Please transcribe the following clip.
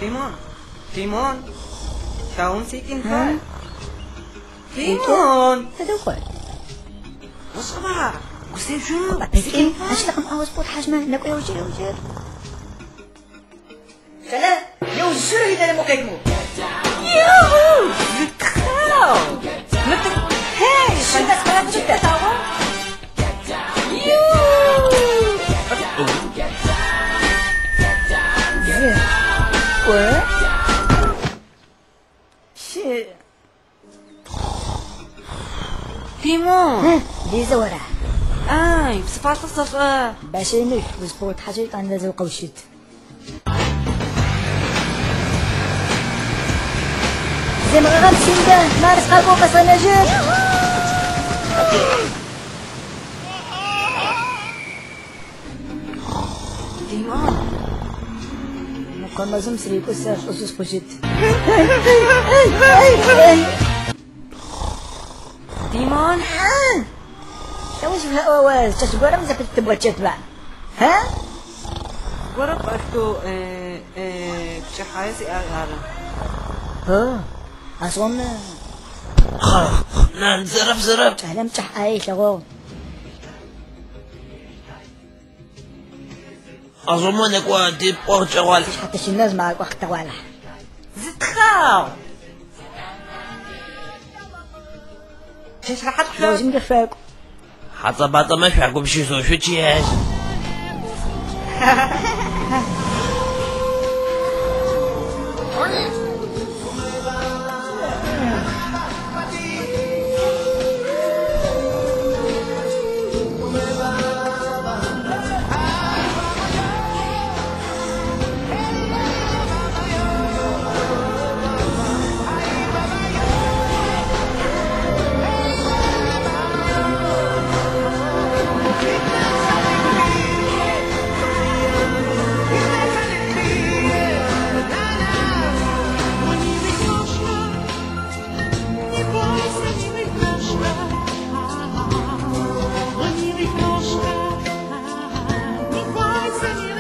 تيمون تيمون شاون سيكين فاي تيمون تدخل وصبا وسيب شو بسكين أشلقم أوز بود حجمه نقول يوجد سلام يوجد إذا لم يكمو يوهو ذكاو هاي خلنا سمعت جدا تيمون دي زورة بصفات الصفا باشينك وسبورت حاجة عن لازم قوشت زي ما غمسين ده مارس قلبه بس أنا جيت تيمون مقام لازم سريكو ساف أسوس قوشت تيمون توش في الهواز تشبه رمزة تبغى تشتبع ها؟ ورب أشتو شحايسي أغالا ها أصلا نعم زرب أهلا شحاي شغل أظنك وانتي بورتغال حتى شي الناس معك وقت طوالح زتخاو تشرح حتى لازم نفاق حتى بعد ما في عقب شي سو شو تشيش